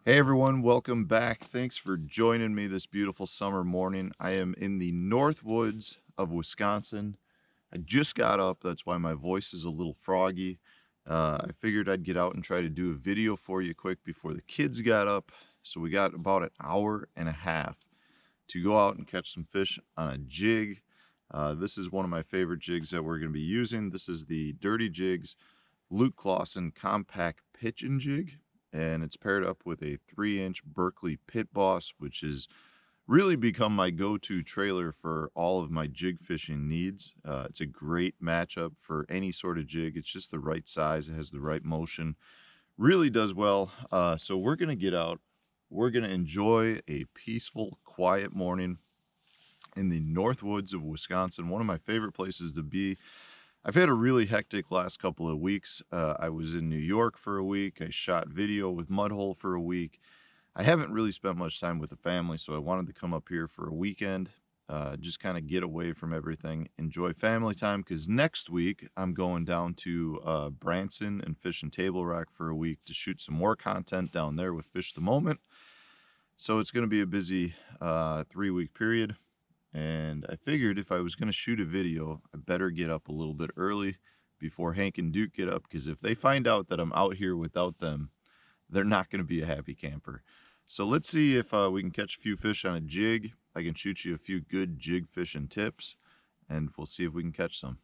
Hey everyone, welcome back. Thanks for joining me this beautiful summer morning. I am in the north woods of Wisconsin. I just got up, that's why my voice is a little froggy. I figured I'd get out and try to do a video for you quick before the kids got up. So we got about an hour and a half to go out and catch some fish on a jig. This is one of my favorite jigs that we're going to be using. This is the Dirty Jigs Luke Clausen Compact Pitching Jig, and it's paired up with a 3-inch Berkley Pit Boss, which has really become my go-to trailer for all of my jig fishing needs. It's a great matchup for any sort of jig. It's just the right size. It has the right motion. Really does well. So we're going to get out. We're going to enjoy a peaceful, quiet morning in the north woods of Wisconsin, one of my favorite places to be. I've had a really hectic last couple of weeks. I was in New York for a week. I shot video with Mudhole for a week. I haven't really spent much time with the family, so I wanted to come up here for a weekend, just kind of get away from everything, enjoy family time, because next week I'm going down to Branson and Fish and Table Rock for a week to shoot some more content down there with Fish the Moment. So it's going to be a busy 3-week period. And I figured if I was going to shoot a video, I better get up a little bit early before Hank and Duke get up, because if they find out that I'm out here without them, they're not going to be a happy camper. So let's see if we can catch a few fish on a jig. I can shoot you a few good jig fishing tips, and we'll see if we can catch some.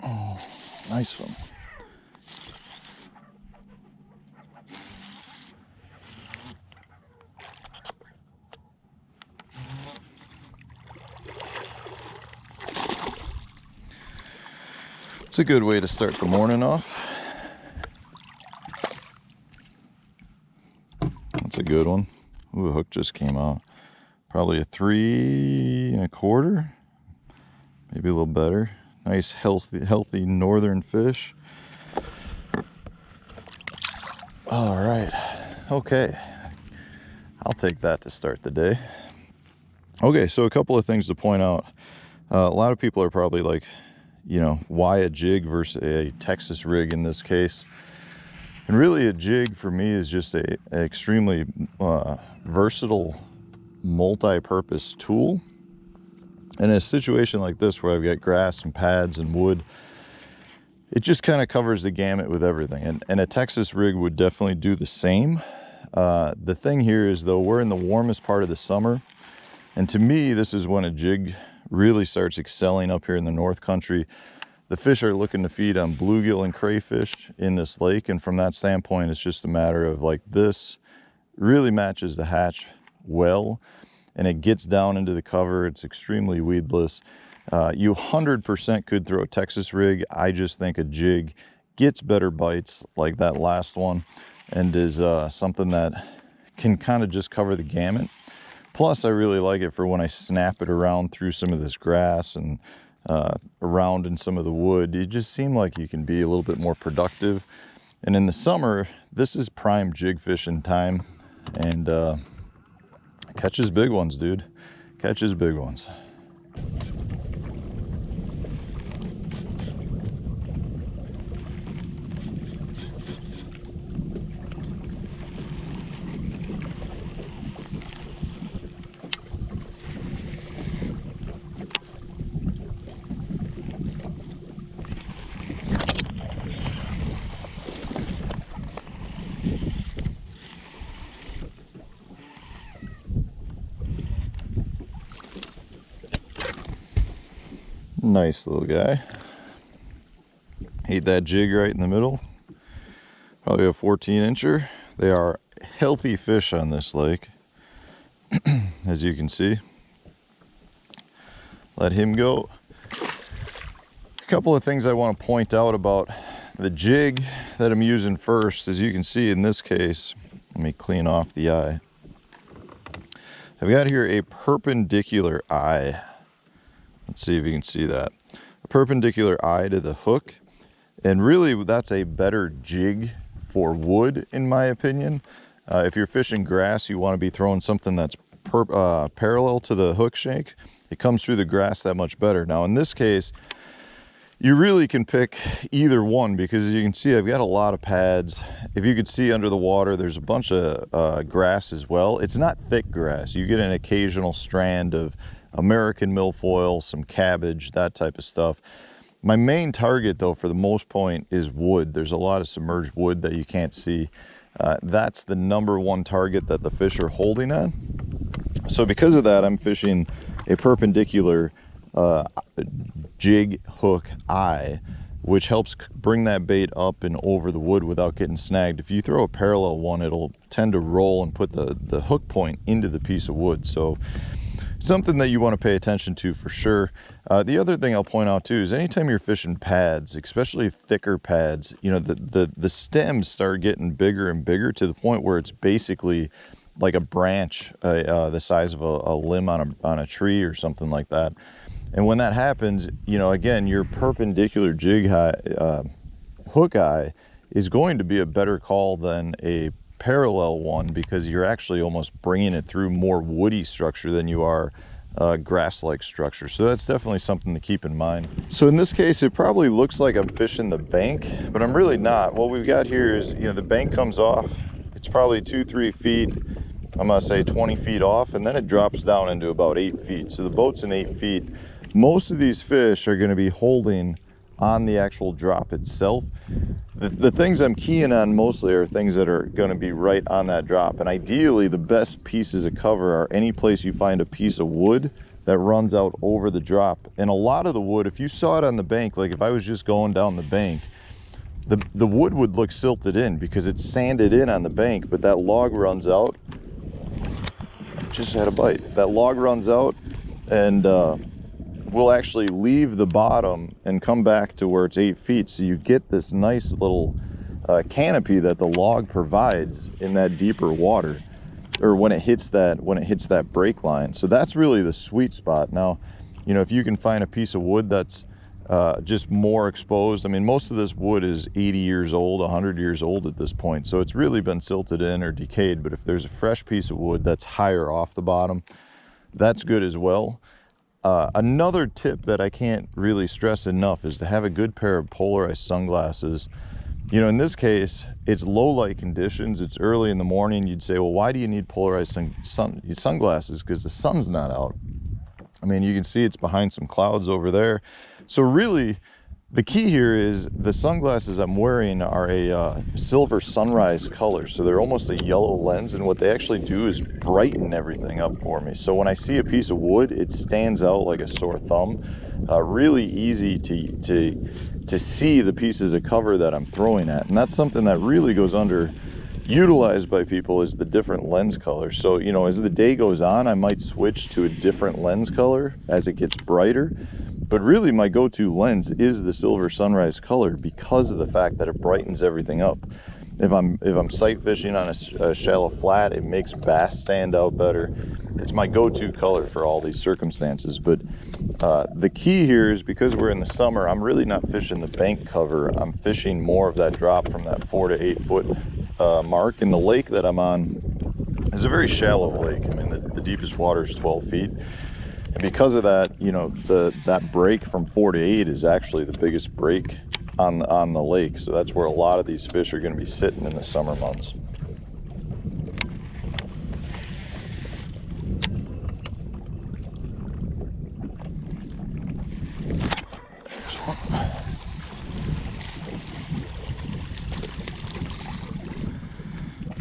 Oh, nice one. It's a good way to start the morning off. That's a good one. Ooh, a hook just came out. Probably a 3 1/4, maybe a little better. Nice, healthy northern fish. All right, okay. I'll take that to start the day. Okay, so a couple of things to point out. A lot of people are probably like, why a jig versus a Texas rig in this case? And really a jig for me is just an extremely versatile, multi-purpose tool. In a situation like this where I've got grass and pads and wood, it just kind of covers the gamut with everything. And a Texas rig would definitely do the same. The thing here is, though, we're in the warmest part of the summer. And to me, this is when a jig really starts excelling up here in the North Country. The fish are looking to feed on bluegill and crayfish in this lake. And from that standpoint, it's just a matter of like, this really matches the hatch well. And it gets down into the cover. It's extremely weedless. You 100% could throw a Texas rig. I just think a jig gets better bites like that last one, and is something that can kind of just cover the gamut. Plus, I really like it for when I snap it around through some of this grass and around in some of the wood. You just seem like you can be a little bit more productive. And in the summer, this is prime jig fishing time, and catches big ones, dude. Catches big ones. Nice little guy. Ate that jig right in the middle. Probably a 14-incher. They are healthy fish on this lake, as you can see. Let him go. A couple of things I want to point out about the jig that I'm using first. As you can see in this case, let me clean off the eye. I've got here a perpendicular eye. Let's see if you can see that. A perpendicular eye to the hook. And really, that's a better jig for wood, in my opinion. If you're fishing grass, you want to be throwing something that's parallel to the hook shank, it comes through the grass that much better. Now in this case, you really can pick either one, because as you can see, I've got a lot of pads. If you could see under the water, there's a bunch of grass as well. It's not thick grass. You get an occasional strand of American milfoil, some cabbage, that type of stuff. My main target though, for the most point, is wood. There's a lot of submerged wood that you can't see. That's the #1 target that the fish are holding on. So because of that, I'm fishing a perpendicular jig hook eye, which helps bring that bait up and over the wood without getting snagged. If you throw a parallel one, it'll tend to roll and put the hook point into the piece of wood. So something that you want to pay attention to for sure. The other thing I'll point out too is anytime you're fishing pads, especially thicker pads, you know, the stems start getting bigger and bigger to the point where it's basically like a branch the size of a limb on a tree or something like that. And when that happens, you know, again, your perpendicular jig hook eye is going to be a better call than a parallel one, because you're actually almost bringing it through more woody structure than you are grass-like structure. So that's definitely something to keep in mind. So in this case, it probably looks like I'm fishing the bank, but I'm really not. What we've got here is, you know, the bank comes off. It's probably 2-3 feet. I'm gonna say 20 feet off, and then it drops down into about 8 feet. So the boat's in 8 feet. Most of these fish are going to be holding on the actual drop itself. The things I'm keying on mostly are things that are going to be right on that drop. And ideally, the best pieces of cover are any place you find a piece of wood that runs out over the drop. And a lot of the wood, if you saw it on the bank, like if I was just going down the bank, the wood would look silted in because it's sanded in on the bank, but that log runs out. Just had a bite. That log runs out, and we'll actually leave the bottom and come back to where it's 8 feet. So you get this nice little canopy that the log provides in that deeper water, or when it hits that break line. So that's really the sweet spot. Now, you know, if you can find a piece of wood that's just more exposed. I mean, most of this wood is 80 years old, 100 years old at this point. So it's really been silted in or decayed. But if there's a fresh piece of wood that's higher off the bottom, that's good as well. Another tip that I can't really stress enough is to have a good pair of polarized sunglasses. You know, in this case, it's low light conditions. It's early in the morning. You'd say, well, why do you need polarized sunglasses? Because the sun's not out. I mean, you can see it's behind some clouds over there. So really, the key here is the sunglasses I'm wearing are a silver sunrise color. So they're almost a yellow lens, and what they actually do is brighten everything up for me. So when I see a piece of wood, it stands out like a sore thumb. Really easy to see the pieces of cover that I'm throwing at. And that's something that really goes underutilized by people, is the different lens colors. So, you know, as the day goes on, I might switch to a different lens color as it gets brighter. But really my go-to lens is the silver sunrise color because of the fact that it brightens everything up. If I'm sight fishing on a shallow flat, it makes bass stand out better. It's my go-to color for all these circumstances. But the key here is, because we're in the summer, I'm really not fishing the bank cover. I'm fishing more of that drop from that 4 to 8 foot mark. And the lake that I'm on is a very shallow lake. I mean, the deepest water is 12 feet. And because of that, you know, that break from 4 to 8 is actually the biggest break on the lake. So that's where a lot of these fish are going to be sitting in the summer months. There's one.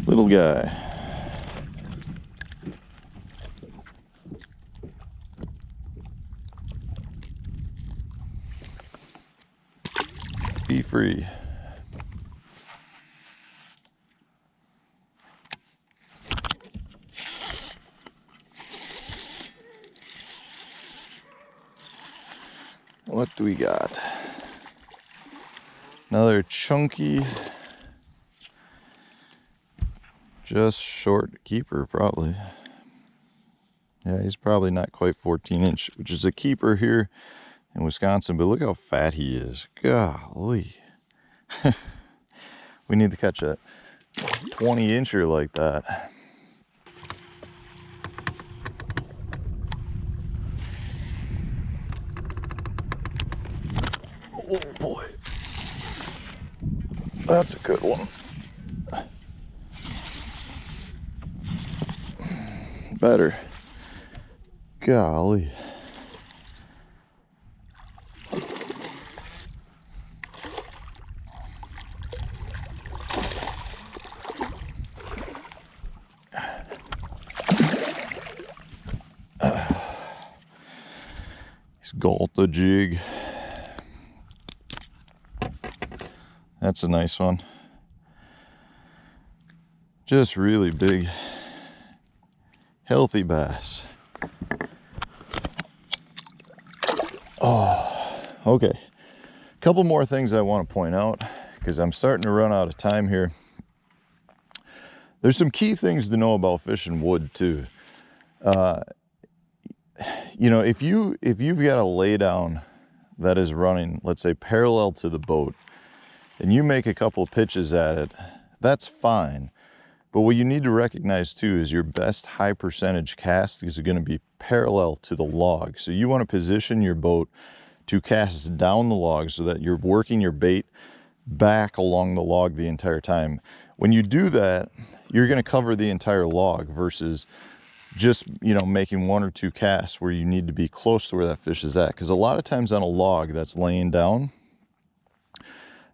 Little guy. Be free. What do we got? Another chunky, just short keeper probably. Yeah, he's probably not quite 14 inch, which is a keeper here in Wisconsin, but look how fat he is. Golly. We need to catch a 20 incher like that. That's a good one. Better. Golly. He's gulped the jig. That's a nice one. Just really big, healthy bass. Oh, okay. A couple more things I want to point out because I'm starting to run out of time here. There's some key things to know about fishing wood too. You know, if you've got a laydown that is running, let's say parallel to the boat, and you make a couple of pitches at it, that's fine. But what you need to recognize too is your best high percentage cast is going to be parallel to the log. So you want to position your boat to cast down the log so that you're working your bait back along the log the entire time. When you do that, you're going to cover the entire log versus just, you know, making one or two casts where you need to be close to where that fish is at. Because a lot of times on a log that's laying down,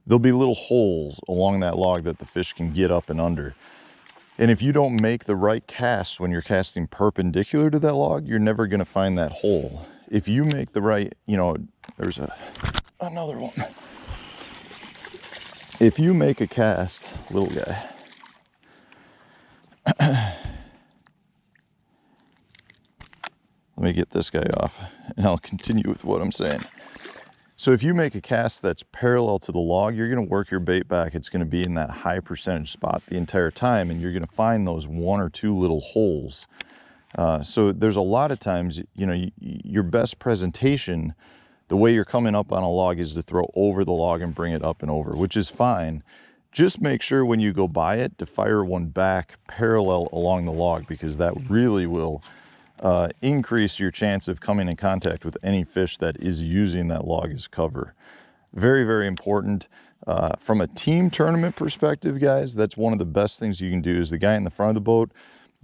there'll be little holes along that log that the fish can get up and under. And if you don't make the right cast when you're casting perpendicular to that log, you're never going to find that hole. If you make the right, you know, there's another one. If you make a cast, little guy, let me get this guy off and I'll continue with what I'm saying. So if you make a cast that's parallel to the log, you're going to work your bait back. It's going to be in that high percentage spot the entire time, and you're going to find those one or two little holes. So there's a lot of times, you know, your best presentation, the way you're coming up on a log is to throw over the log and bring it up and over, which is fine. Just make sure when you go by it to fire one back parallel along the log, because that really will increase your chance of coming in contact with any fish that is using that log as cover. Very, very important. From a team tournament perspective, guys, that's one of the best things you can do is the guy in the front of the boat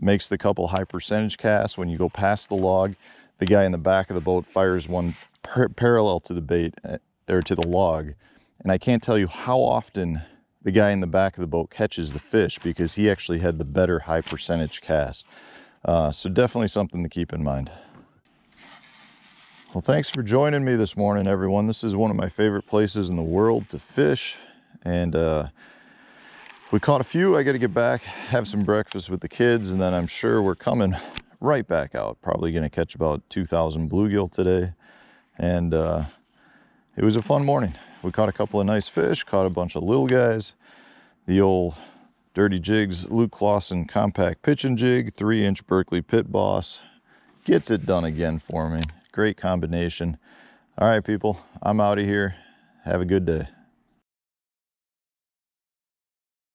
makes the couple high percentage casts. When you go past the log, the guy in the back of the boat fires one parallel to the bait or to the log. And I can't tell you how often the guy in the back of the boat catches the fish because he actually had the better high percentage cast. So definitely something to keep in mind. Well, thanks for joining me this morning, everyone. This is one of my favorite places in the world to fish. And we caught a few. I got to get back, have some breakfast with the kids, and then I'm sure we're coming right back out. Probably going to catch about 2,000 bluegill today. And it was a fun morning. We caught a couple of nice fish, caught a bunch of little guys. The old Dirty Jigs Luke Clausen compact pitching jig, 3-inch Berkeley Pit Boss. Gets it done again for me. Great combination. All right, people, I'm out of here. Have a good day.